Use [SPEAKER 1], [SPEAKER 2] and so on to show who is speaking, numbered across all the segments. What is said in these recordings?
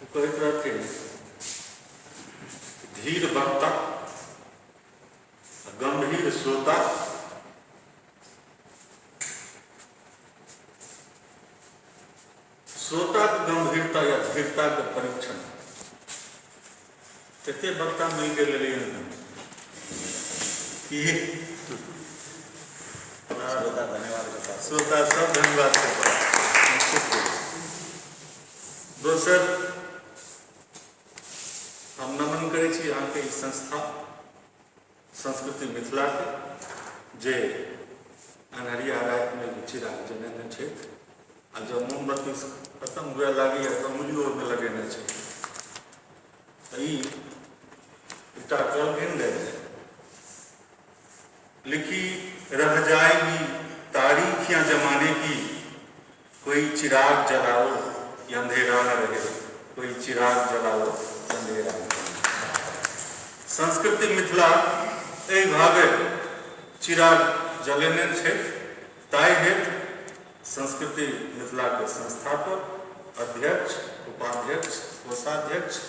[SPEAKER 1] कहते रहते धीर वक्ता गंभीर श्रोता श्रोता की गंभीरता या धीरता के परीक्षण कते वक्ता मिल के ले श्रोता सब धन्यवाद दोसर हम नमन करै छी अहाँके ई संस्था संस्कृति मिथिला के जे अन्हरिया रात में चिराग जलेने छै आ जब मोमबत्ती खत्म हुए लगी है तो मूल्यों में लगेने छै एकटा कहलखिन लिखी रह जाएगी तारीखियां जमाने की कोई चिराग जलाओ अंधेरा न रहे कोई चिराग जलाओ अंधेरा संस्कृति मिथिला एहि भावे चिराग जलेने छै ताहि हेतु संस्कृति मिथिला के संस्थापक अध्यक्ष उपाध्यक्ष कोषाध्यक्ष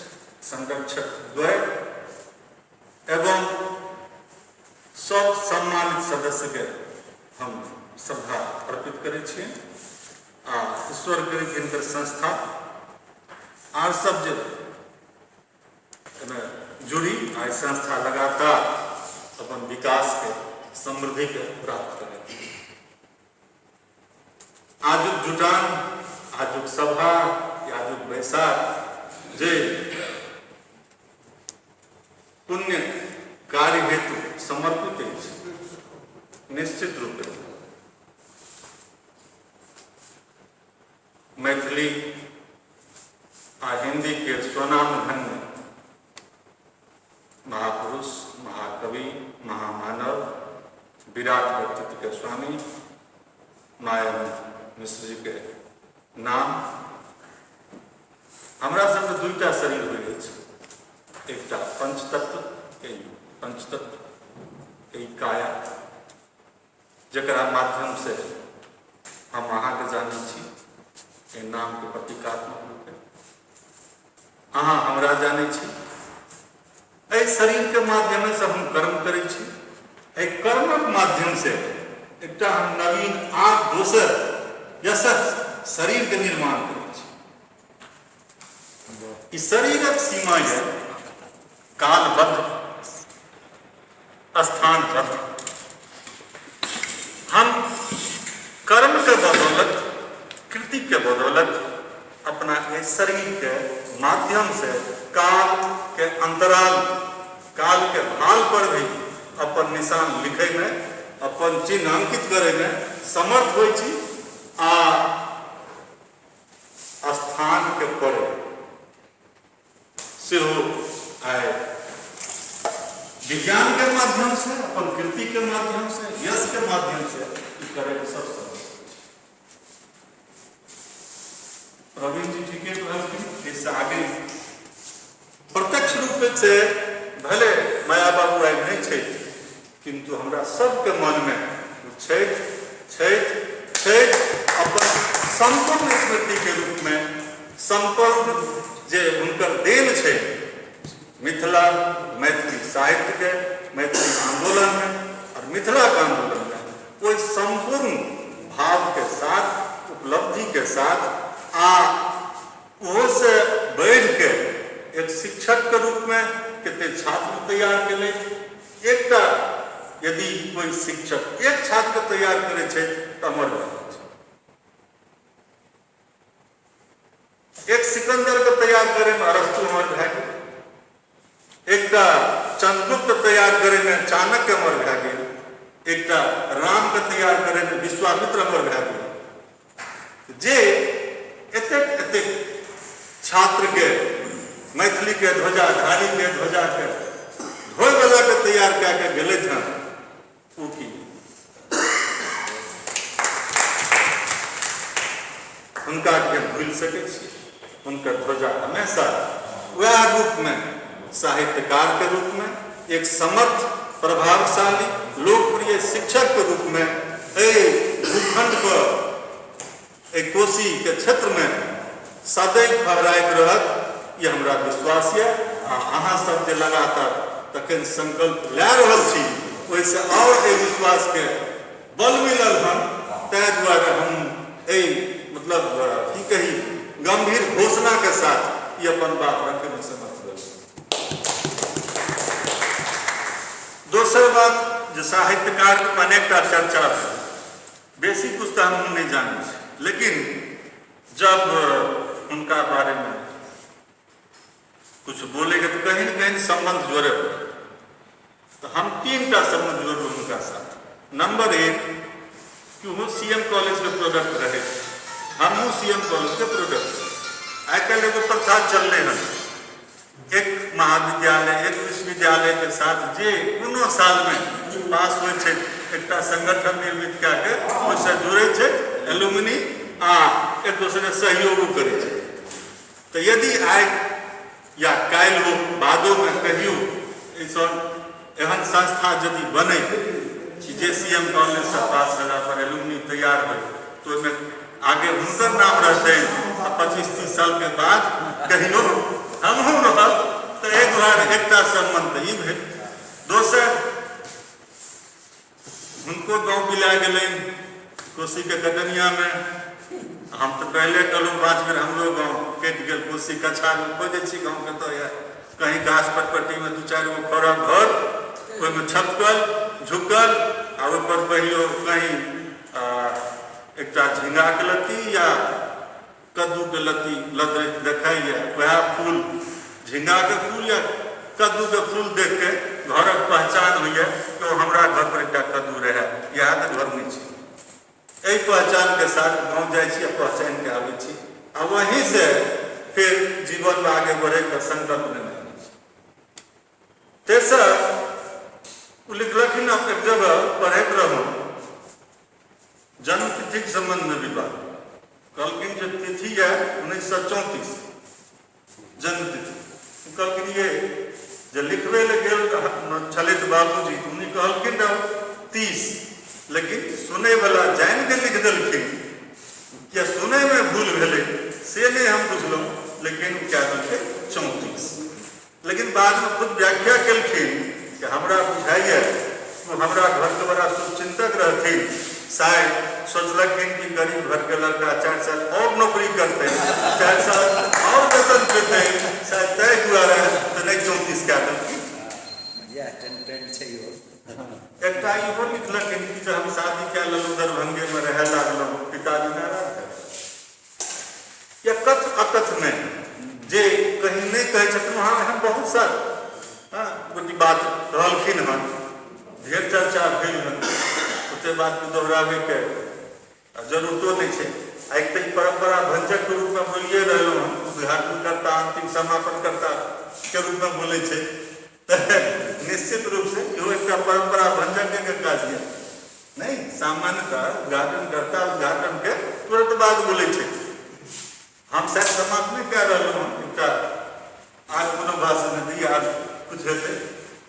[SPEAKER 1] संरक्षक द्वय एवं सब सम्मानित सदस्य के हम श्रद्धा अर्पित करै छी आ ईश्वर करै हिनकर संस्था आर सब जे जुड़ी आ संस्था लगातार अपन विकास के समृद्धि के प्राप्त करे आजुक जुटान आजुक सभा आजुक बैसार जे पुण्य कार्य हेतु समर्पित है निश्चित रूप से मैथिली आ हिंदी के स्वनाम धन्य महापुरुष महाकवि महामानव विराट व्यक्तित्व के स्वामी मायानंद मिश्र जी के नाम हमरा सब दुईटा शरीर हो एक पंचतत्व काया जकरा माध्यम से हम अहाँ के जानी छी नाम के प्रतीकात्मक रूप अहाँ हमरा जाने छी शरीर के माध्यम से हम कर्म करै छी कर्मक माध्यम से एकटा हम नवीन आर दोसर यशक शरीर के निर्माण करै छी ई शरीरक सीमा है कालबद्ध स्थानबद्ध हम कर्म के बदौलत कृति के बदौलत अपना इस शरीर के माध्यम से काल के अंतराल काल के भाल पर भी अपन निशान लिखे में अपन चिन्ह अंकित करे में समर्थ होई छी आ स्थान के परे सेहो आए विज्ञान के माध्यम से अपन कृति के माध्यम से यश के माध्यम से करे के सब प्रवीण जी ठीके कहलखिन इससे आगे प्रत्यक्ष रूप से भले माया बाबू आई नहीं छै किंतु हमरा सबके मन में अपन संपूर्ण स्मृति के रूप में संपूर्ण जे उनकर देन छै मिथिला मैथिली साहित्य के मैथिली आंदोलन में और मिथिला के आंदोलन में कोई संपूर्ण भाव के साथ उपलब्धि के साथ वो से बढ़ के एक शिक्षक के रूप में कितने छात्र तैयार के एक यदि कोई शिक्षक एक छात्र के तैयार करे छे तो अमर एक सिकंदर के तैयार करे में अरस्तु अमर भए गेल एक चंद्रगुप्त तैयार करे में चाणक्य अमर भए गेल एक राम के तैयार करे में विश्वामित्र अमर भए गेल जे एतेक छात्र के मैथिली के ध्वजाधारी के ध्वजा के ढोय वाला के तैयार कऽ के गेले हन ओ की उनका के भूल सके छी उनका ध्वजा हमेशा वह रूप में साहित्यकार के रूप में एक समर्थ प्रभावशाली लोकप्रिय शिक्षक के रूप में भूखंड पर कोशी के क्षेत्र में सदैव फहराइत रहत ये हमरा विश्वास है। अहाँ सब जे लगातार तखन संकल्प लै रहल छी, ओहिसे और विश्वास के बल मिलल हन। ताहि दुआरे हम मतलब की कही गंभीर घोषणा के साथ ये अपन बात रखे में समर्थ भेल। दोसर बात जो साहित्यकार के अनेकटा चर्चा है, बेसी कुछ तो हम नहीं जाने, लेकिन जब उनका बारे में कुछ बोलेंगे तो कहीं न कहीं संबंध जोड़े। तो हम 3टा संबंध जोड़ उनका साथ। नंबर 1 कि वो सीएम कॉलेज के प्रोडक्ट रहे, हम सीएम कॉलेज के प्रोडक्ट। आजकल एगो प्रथा चलने हैं, एक महाविद्यालय एक विश्वविद्यालय के साथ जे कोनो साल में पास हो एक संगठन निर्मित करके उससे जुड़े छे, एलुमनी आ एक दूसरे सहयोग करे छे। तो यदि आइ या काल हो बादो में कहियो एहन संस्था यदि बने कि जे सीएम कॉलेज से पास होला पर एलुमनी तैयार हो, तो में आगे उनकर नाम रहते 25-30 साल के बाद कहियो हमहूँ रहब। तो एक बार एकटा संबंध ई भेल। दोसर उनको गाँव बिला गए कोसी के कटनिया में। हम तो पहले कहलूँ 5 बेर हमरो गाँव कटि गए कोसी कछार में। खोजे छी गाँव के तो कहीं घास पटपट्टी में 2-4 गो खड़ा घर, ओहिमे छपकल झुकल आ ऊपर पहियो कहीं एकटा झींगा के लत्ती या कद्दू के लत्ती लदरैत देखाइए। वह फूल झींगा के फूल या कद्दू के फूल देख के घरक पहचान होइए तो हमरा घर पर एकटा कद्दू रहे, याद घर नहीं छी। यही पहचान के साथ गाँव जाए छी, पहचान के आवे छी, आ वहीं से फिर जीवन में आगे बढ़े का संकल्प लेने। तेसर लिखलखिन एक जगह पढ़ैत रहूँ जन्म तिथि के संबंध में विवाद। कहलखिन जो तिथि है 1934 जन्म तिथि। कहलखिन ये जो लिखबे ले गेल छलैथ बाबूजी, उन्हीं कहलखिन 30, लेकिन सुने वाला जान के लिख दिलखिन। क्या सुने में भूल भेले से नहीं हम बुझलूँ, लेकिन क्या दिलखिन 34। लेकिन बाद में खुद व्याख्या केलखिन कि हमरा बुझाइए तो हमरा घर के बड़ा शुभचिंतक रहथिन, शायद सोचलखिन कि गरीब घर के लड़का 4 साल और नौकरी करते, 4 साल और वेतन पेते, शायद तय दुआरे तो नहीं 34 क्या देलखिन। एकटा इहो लिखलखिन कि जब हम शादी क्या लेलहुँ दरभंगे में रह लागलहुँ, पिताजी नाराज है। या कथ अकथ में जे कहीं नहीं कहे छथिन, वहाँ एहन बहुत सारा गोटी बात रहलखिन हन, ढेर चर्चा भेल हन, ओते बात को दोहरावे के जरूरतो नहीं है। एक तो परंपरा भंजक के रूप में बोलिए रहलूँ हन, उद्घाटन करता अंतिम समापन करता के रूप में बोले छे। निश्चित रूप से यो एक परंपरा भंजक के काज है नहीं। सामान्यतः उद्घाटन के तुरंत बाद बोले छे। हम शायद समाप्त नहीं कर रहे हैं, आज कोनो भाषण में दी आज कुछ हेते,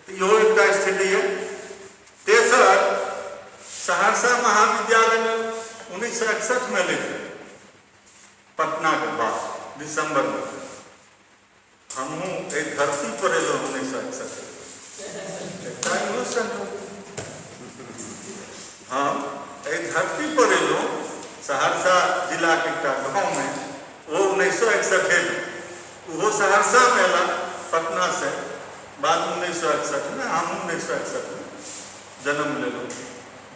[SPEAKER 1] तो यो एक स्थिति है। तेसर सहरसा महाविद्यालय में 1961 में लिखे, पटना के बाद दिसंबर में हमहूँ एक धरती पर एलो 1961। हम एक धरती पर एलो सहरसा जिला के गाँव में, वो 1961 वो सहरसा में एला पटना से। बाद 1961 में हम 1961 में जन्म ले लो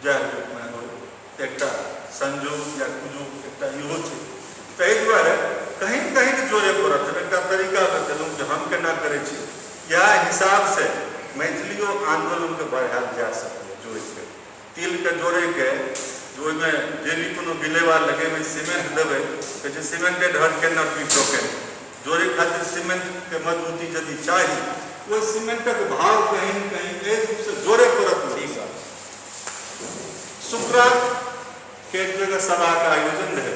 [SPEAKER 1] जय रूप में हो एक संजोग या कुजोग एक इहो छै। ताहि दुआरे कहीं कहीं जोड़े पड़त एक तरीका बतेलूँ कि हम केना करे छी। यह हिसाब से मैथिलियों आंदोलन के बढ़ायल जा सके। जोड़ के तिल के जोड़े के जो में डेली कोनो बिलेवा लगे में सीमेंट देवे तो सीमेंटेड हट के नट टोके जोड़े खातिर सीमेंट के मजबूती यदि चाहिए वो सीमेंटक भाव कहीं न कहीं एक रूप से जोड़े पड़त नहीं। शुक्रवार के एक जगह सभा का आयोजन रहे,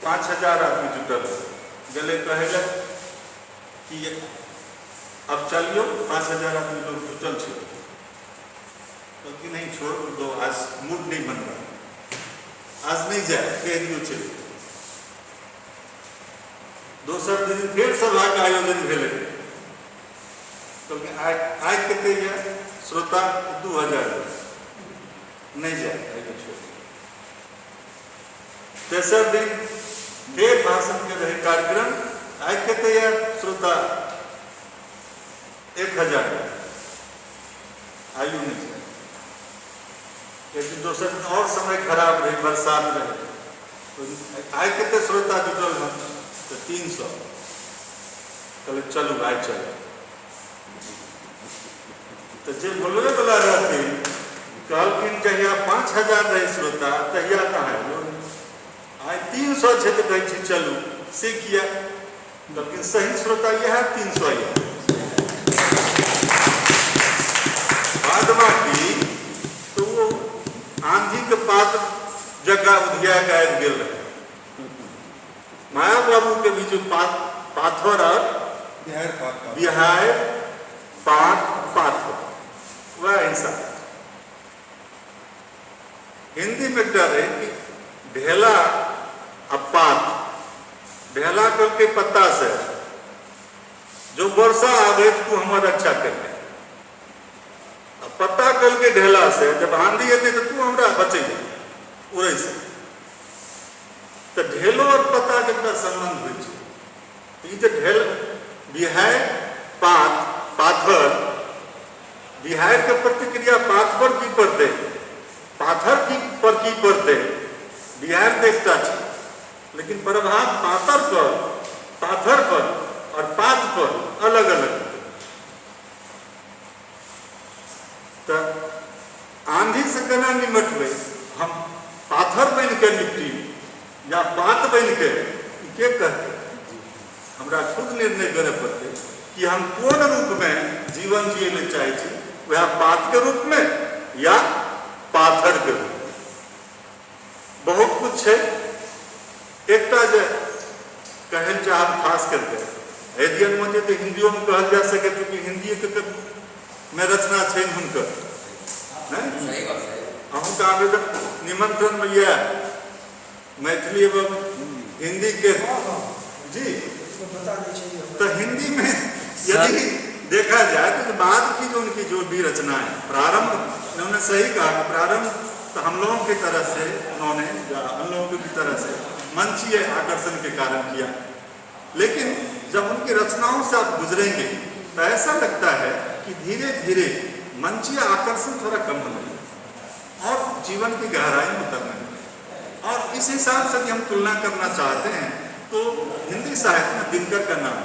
[SPEAKER 1] 5000 आदमी जुटल गले कहले कि अब चलियो 5000 आदमी लोग जुटल छे तो कि नहीं छोड़ दो, आज मूड नहीं बन रहा, आज नहीं जाए कह दियो चले। दोसर दिन फिर सभा का आयोजन भेलै आइ कते ये श्रोता 2000 नहीं जाए। तेसर दिन फिर भाषण के रहे कार्यक्रम आइ कते ये श्रोता 1000 आयु नहीं जाए। लेकिन दोसर दिन और समय खराब रहे, बरसात रहे, आइ कते श्रोता जुटल हन तो 300। कहले चलू आइ चलो। तो जे बोलवे वाला रहते कहलखिन जहिया 5000 रहे श्रोता तहिया कहाँ आइ 300 छै तो कहै चलू से किया। लेकिन सही श्रोता यह है 300 ही। बाद बाकी तो वो आंधी के पात जगह उधिया गायब गेल रहे। माया बाबू के बीच पाथर और बिहार पाथर वह इंसान हिंदी में डरे कि ढेला अब पात ढेला कल के पत्ता से जो वर्षा आ गई तू हमारा रक्षा कर ले। पत्ता कल के ढेला से जब आंधी आती तो तू हमारा बचे उड़े से। तो ढेलो और पत्ता के संबंध हो ढेल बिहार पाथर बिहार के प्रतिक्रिया पाथर की पड़ते पाथर की पर की पड़ते बिहार देखता है। लेकिन प्रभाव पाथर पर और पात पर अलग अलग। तो आंधी से केना निमटबे हम पाथर बन के निपटी या पात बन के कहते हमरा खुद निर्णय करे पड़ते कि हम कौन रूप में जीवन जिये ले चाहे छी, वह पात के रूप में या पाथर के रूप में। बहुत कुछ है। एकटा जे कहल चाहब खास करके अध्ययन में तो हिंदियों में कहल जा सके क्योंकि हिंदी के में रचना है हुनकर अहूँ आवेदन निमंत्रण में यह मैथिली एवं हिंदी के जी। तो हिंदी में यदि देखा जाए तो बाद की जो उनकी जो भी रचना है प्रारंभ उन्होंने सही कहा। प्रारंभ तो हम लोगों की तरह से उन्होंने या हम लोगों की तरह से मंचीय आकर्षण के कारण किया। लेकिन जब उनकी रचनाओं से आप गुजरेंगे तो ऐसा लगता है कि धीरे धीरे मंचीय आकर्षण थोड़ा कम होने लगा और जीवन की गहराई में उतरने लगा। और इस हिसाब से हम तुलना करना चाहते हैं तो हिंदी साहित्य में दिनकर का नाम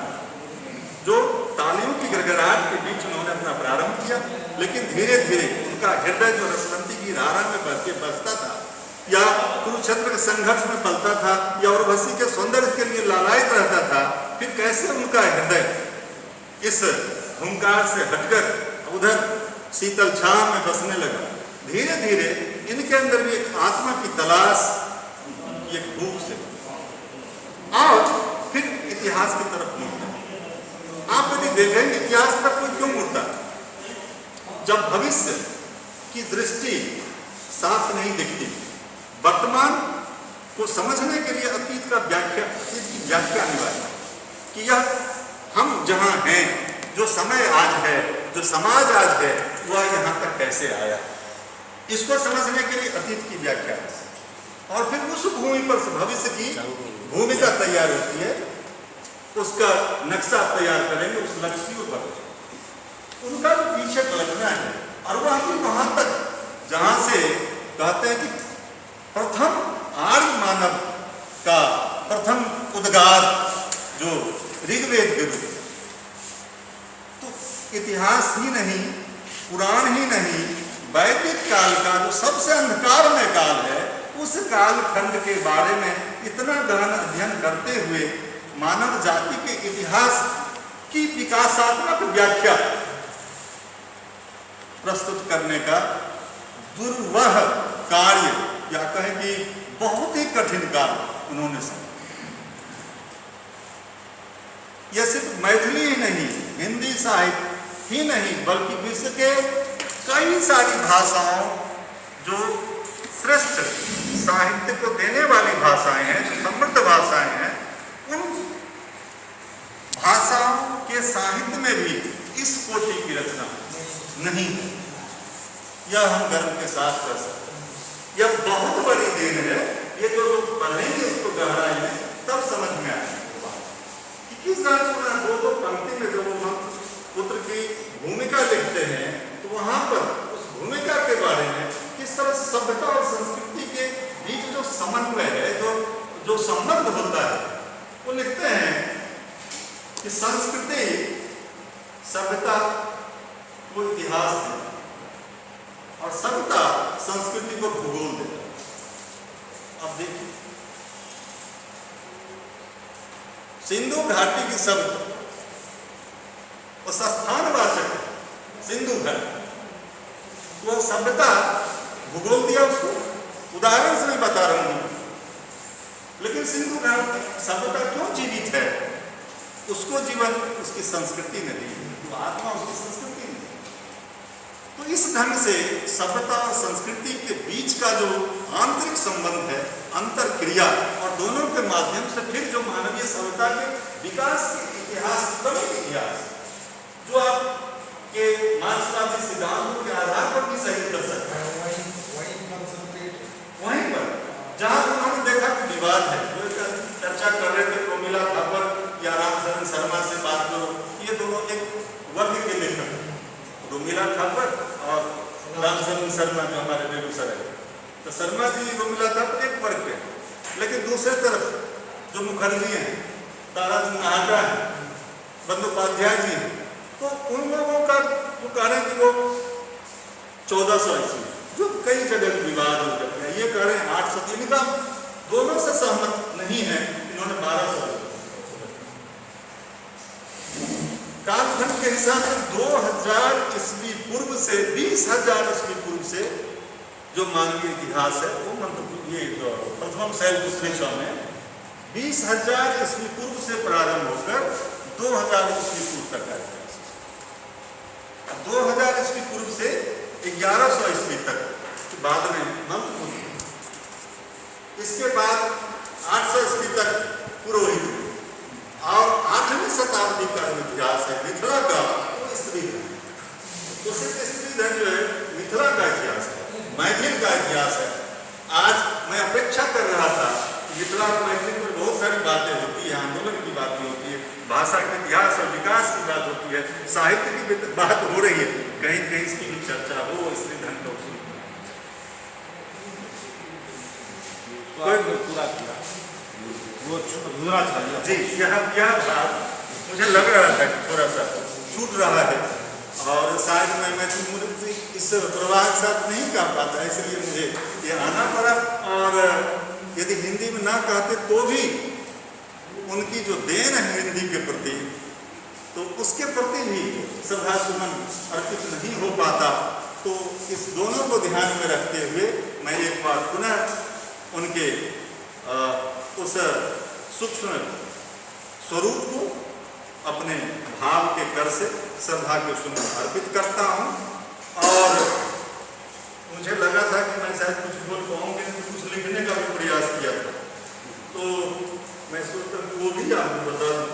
[SPEAKER 1] जो तालियों की गड़गड़ाहट के बीच उन्होंने अपना प्रारंभ किया। लेकिन धीरे धीरे उनका हृदय जो रसवंती की धारा में बढ़ के बसता था या कुरुक्षेत्र के संघर्ष में पलता था या उर्वशी के सौंदर्य के लिए लालायित रहता था, फिर कैसे उनका हृदय इस हुंकार से हटकर उधर शीतल छांव में बसने लगा। धीरे धीरे इनके अंदर भी एक आत्मा की तलाश की एक भूख से और फिर इतिहास की तरफ मुड़ता। आप यदि देखें इतिहास पर कोई क्यों मुड़ता? जब भविष्य की दृष्टि साफ नहीं दिखती, वर्तमान को समझने के लिए अतीत की व्याख्या अनिवार्य है कि यह हम जहां हैं, जो समय आज है, जो समाज आज है, वह यहाँ तक कैसे आया, इसको समझने के लिए अतीत की व्याख्या है। और फिर उस भूमि पर भविष्य की भूमिका तैयार होती है, उसका नक्शा तैयार करेंगे, उस लक्ष्य पर उनका जो पीछे लगना है। और वह भी वहां तक जहां से कहते हैं कि प्रथम आर्य मानव का प्रथम उद्गार जो ऋग्वेद के रूप, तो इतिहास ही नहीं, पुराण ही नहीं, वैदिक काल का जो सबसे अंधकारमय काल है, उस काल खंड के बारे में इतना गहन अध्ययन करते हुए मानव जाति के इतिहास की विकासात्मक व्याख्या प्रस्तुत करने का दुर्वह कार्य या कहें कि बहुत ही कठिन कार्य उन्होंने समझा। यह सिर्फ मैथिली ही नहीं, हिंदी साहित्य ही नहीं, बल्कि विश्व के कई सारी भाषाओं जो श्रेष्ठ साहित्य को देने वाली भाषाएं हैं, जो समृद्ध भाषाएं हैं, उन साहित्य में भी इस कोटि की रचना नहीं है। यह हम गर्व के साथ कर सकते हैं। यह बहुत बड़ी देन है। ये जो लोग पढ़ेंगे उसको गहराई में तब समझ में आएगा कि किस तरह दो पंक्ति में जब हम पुत्र की भूमिका लिखते हैं तो वहां पर उस भूमिका के बारे में किस तरह सभ्यता और संस्कृति के बीच जो समन्वय है, जो संबंध होता है, वो लिखते हैं कि संस्कृति सभ्यता को इतिहास है और सभ्यता संस्कृति को भूगोल देता है। अब देखिए सिंधु घाटी की सभ्यता वो स्थानवाचक है। सिंधु घाटी वो सभ्यता भूगोल दिया उसको, उदाहरण से मैं बता रहा हूं। लेकिन सिंधु घाटी सभ्यता क्यों जीवित है? उसको जीवन उसकी संस्कृति ने दी, तो आत्मा उसकी संस्कृति ने दी। तो इस ढंग से सभ्यता और संस्कृति के बीच का जो आंतरिक संबंध है, अंतर क्रिया, और दोनों के माध्यम से फिर जो मानवीय सभ्यता के विकास के इतिहास, क्रमिक इतिहास, जो आप के मार्क्सवादी सिद्धांतों के आधार पर भी सही कर सकते हैं। वहीं पर जहां उन्होंने देखा कि विवाद है, जो चर्चा कर रहे थे प्रोमिला थापर या रामचरण शर्मा से बात करो, ये दोनों एक वर्ग के लेखक हैं, प्रोमिला थापर और रामचरण शर्मा जो हमारे बेगूसराय है। तो शर्मा जी प्रोमिला थापर एक वर्ग के, लेकिन दूसरे तरफ जो मुखर्जी हैं, ताराचंद नाहटा है, बंदोपाध्याय जी हैं, तो उन लोगों का जो कारण कि वो 1400 ईस्वी, जो कई जगह विवाद हो जाते हैं, ये कह रहे हैं 800, इनका दोनों से सहमत नहीं है, इन्होंने 1200 कालखंड के हिसाब से 2000 ईस्वी पूर्व से 20,000 ईस्वी पूर्व से जो मानवीय इतिहास है वो मतलब ये प्रथम शैलपुत्री में 20,000 ईस्वी पूर्व से प्रारंभ होकर 2000 ईस्वी पूर्व तक का इतिहास। 2000 ईस्वी पूर्व से 1100 ईस्वी तक बाद में हम, इसके बाद 800 ईस्वी तक पुरोहित, और 8वीं शताब्दी का इतिहास है मिथिला का, वो स्त्री धन। तो सिर्फ स्त्री धन जो है मिथिला का इतिहास है, मैथिल का इतिहास है। आज मैं अपेक्षा कर रहा था मिथिला और मैथिल पर बहुत सारी बातें होती है, आंदोलन की बातें होती है, भाषा के इतिहास और विकास की बात होती है, साहित्य की बात हो रही है, कहीं कहीं इसकी भी चर्चा हो, स्त्री धन का
[SPEAKER 2] पूरा किया वो
[SPEAKER 1] जी। यह बात मुझे लग रहा था कि थोड़ा सा छूट रहा है, और शायद मैं इस प्रवाह के साथ नहीं कह पाता, इसलिए मुझे ये आना पड़ा। और यदि हिंदी में ना कहते तो भी उनकी जो देन है हिंदी के प्रति, तो उसके प्रति भी श्रद्धा सुमन अर्पित नहीं हो पाता। तो इस दोनों को ध्यान में रखते हुए मैं एक बार पुनः उनके उस सूक्ष्म स्वरूप को अपने भाव के कर से श्रद्धा के सुमन अर्पित करता हूँ। और मुझे लगा था कि मैं शायद कुछ बोल पाऊंगी, कुछ लिखने का भी प्रयास किया था, तो मैं सोचता हूँ वो भी आपको बता दूं।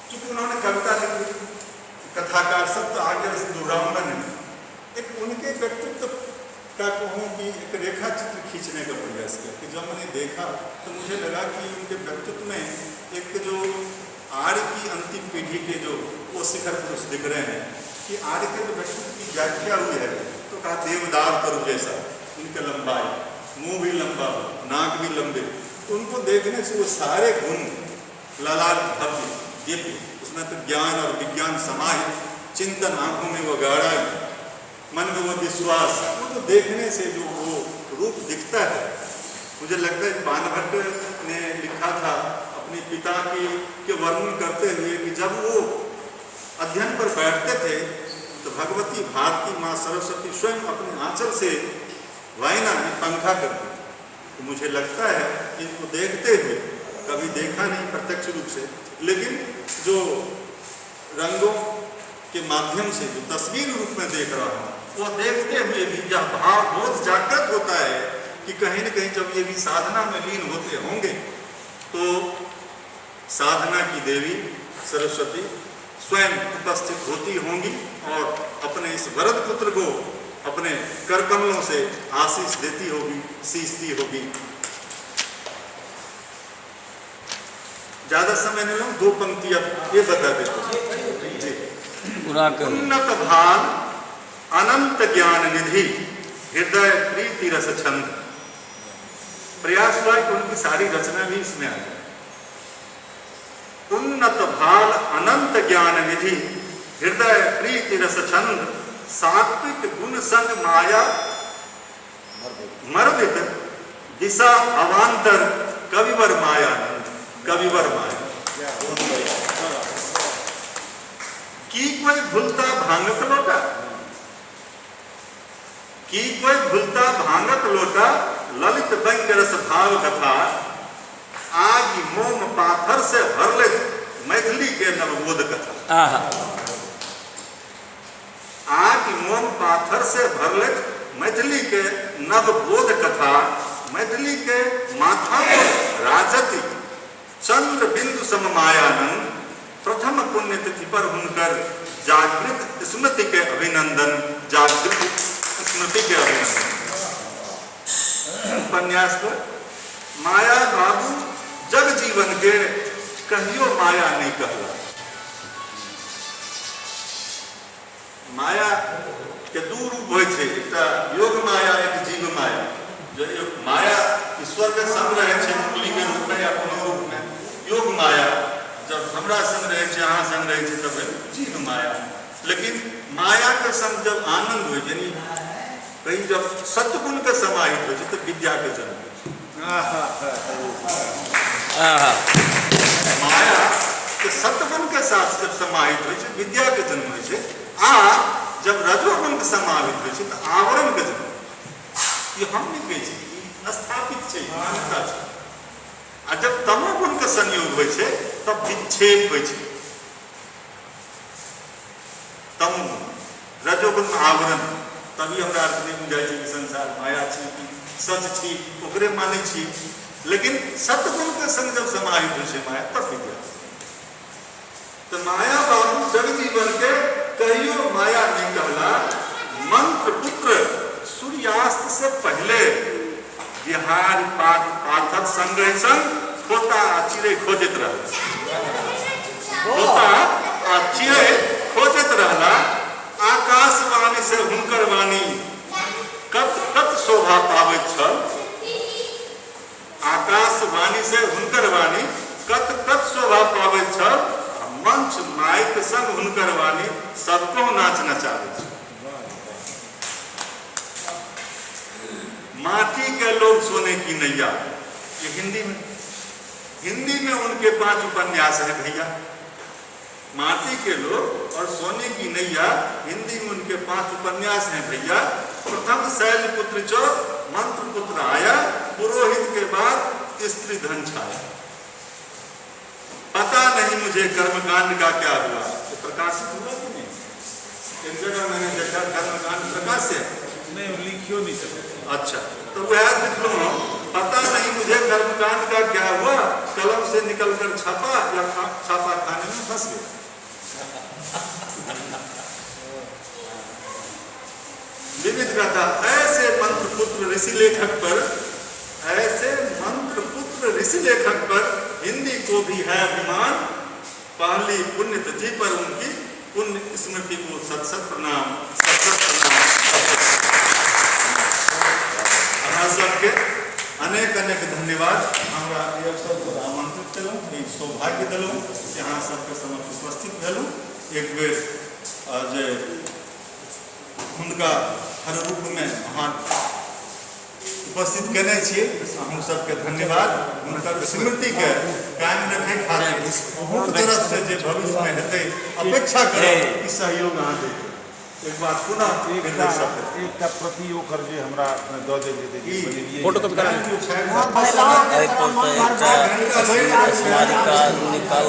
[SPEAKER 1] क्योंकि उन्होंने कविता लिखी, कथाकार सब तो आगे दोहराऊंगा नहीं, एक उनके व्यक्तित्व का कहूँ कि एक रेखा चित्र खींचने का प्रयास किया कि जब मैंने देखा तो मुझे लगा कि उनके व्यक्तित्व में एक जो आर्य की अंतिम पीढ़ी के जो वो शिखर पुरुष दिख रहे हैं, कि आर्य के जो व्यक्तित्व की व्याख्या हुई है तो कहा देवदार तरु जैसा, उनके लंबाई, मुंह भी लंबा, नाक भी लंबे, तो उनको देखने से वो सारे गुण ललाट भव्य दिव्य, उसमें तो ज्ञान और विज्ञान समाहित, चिंतन आंखों में वो गहराई, मन में वो विश्वास, वो तो देखने से जो वो रूप दिखता है। मुझे लगता है बाणभट्ट ने लिखा था अपने पिता के वर्णन करते हुए कि जब वो अध्ययन पर बैठते थे तो भगवती भारती माँ सरस्वती स्वयं अपने आंचल से वायना में पंखा करती थी। तो मुझे लगता है कि इनको देखते हुए, कभी देखा नहीं प्रत्यक्ष रूप से, लेकिन जो रंगों के माध्यम से जो तस्वीर रूप में देख रहा हूँ, वो देखते हुए भी यह भाव बहुत जागृत होता है कि कहीं न कहीं जब ये भी साधना में लीन होते होंगे तो साधना की देवी सरस्वती स्वयं उपस्थित होती होंगी और अपने इस वरद पुत्र को अपने कर कमलों से आशीष देती होगी, सींचती होगी। ज्यादा समय नहीं लो, 2 पंक्तियां ये बता देते। उन्नत भान अनंत ज्ञान निधि हृदय प्रीति रस छंद। प्रयास हुआ कि उनकी सारी रचना भी इसमें आ जाए। उन्नत भाल अनंत ज्ञान निधि हृदय प्रीति रस छंद सात्विक गुण संग माया मर्दित दिशा अवांतर कविवर माया। कविवर माया की कोई भूलता भांगत लोटा, की कोई भूलता भांगत लोटा ललित व्यंग रस भाव कथा आग मोम पाथर से भरले मैथिली के नवबोध कथा। आग मोम पाथर से भरले मैथिली के नवबोध कथा। मैथिली के माथा पर राजति चंद्र बिंदु सममायानंद प्रथम पुण्यतिथि पर हुनकर जागृत स्मृति के अभिनंदन। जागृत स्मृति के अभिनंदन। उपन्यास पर माया बाबू जग जीवन के कहियो माया नहीं कहला। माया के दू रूप होय छै, एकटा योग माया, एक जीव माया। जो माया ईश्वर के संग रहे छै मुरली के रूप में या कोनो रूप में। योग माया जब हमरा संग रहे छै, अहाँ संग रहे छै तब जीव माया। लेकिन माया के संग जब आनंद हो, यानी कहीं जब सत्गुण के समाहित हो तो विद्या के जन्म माया के सत्गुण के साथ जब समाहित हो विद्या के जन्म हो। आ जब रजोगुण के समाहित हो तो आवरण के जन्म। ये हम नहीं कहे छी, स्थापित है, मान्यता है। आ जब तमोगुण के संयोग हो तब विक्षेप हो। तमोगुण रजोगुण में आवरण, तभी हमरा अर्थ नहीं बुझाई कि संसार माया छी कि सच छी, ओकरे माने छी। लेकिन सत्गुण के संग जब समाहित हो माया तब विद्या। तो माया बाबू जग जीवन के कहियो माया नहीं कहला। मंत्र पुत्र सूर्यास्त से पहले बिहार पाथर संग्रह संग खोता चिरे खोजत रहा। खोता आ चिरे खोजत रहला। आकाशवाणी से हुनकर वाणी कत कत शोभा पावैत छल। आकाशवाणी से हुनकर वाणी कत कत शोभा पावैत छल। मंच माइक संग हुनकर वाणी सबको नाच नचावैत छल। माटी के लोग सोने की नैया, ये हिंदी में उनके 5 उपन्यास हैं भैया। माटी के लोग और सोने की नैया हिंदी में उनके 5 उपन्यास हैं भैया। प्रथम शैलपुत्र चौथ, मंत्र पुत्र आया, पुरोहित के बाद स्त्री धन छाया। पता नहीं मुझे कर्मकांड का क्या हुआ। तो प्रकाशित हुआ कि नहीं? एक जगह मैंने देखा कर्मकांड प्रकाशित
[SPEAKER 2] नहीं लिखियो नहीं सकते।
[SPEAKER 1] अच्छा, तो वह लिख लो, पता नहीं मुझे कर्मकांड का क्या हुआ, कलम से निकलकर छापा या छापा खाने में फंस गया। विविध कथा। ऐसे मंत्र पुत्र ऋषि लेखक पर, ऐसे मंत्र पुत्र ऋषि लेखक पर हिंदी को भी है अभिमान। पहली पुण्य तिथि पर उनकी पुण्य स्मृति को सत सत प्रणाम, सत सत प्रणाम। अहाँ सबके अनेक अनेक धन्यवाद। हमरा ये अवसर पर आमंत्रित कलूँ, एक सौभाग्य दिलूँ कि अहाँ सबके समक्ष उपस्थित भेलूँ। एक बेर जे हुनका हर रूप में अहाँ उपस्थित केने छियै, हम सबके धन्यवाद। हुनकर स्मृति के कायम रखे खातिर बहुत तरफ से जे भविष्य में हेतै अपेक्षा करब कि सहयोग अहाँ देबै। एक बात पुनः
[SPEAKER 2] एक प्रति ओकर जे हमरा दऽ देलियै
[SPEAKER 3] फोटो कॉपी करा निकाल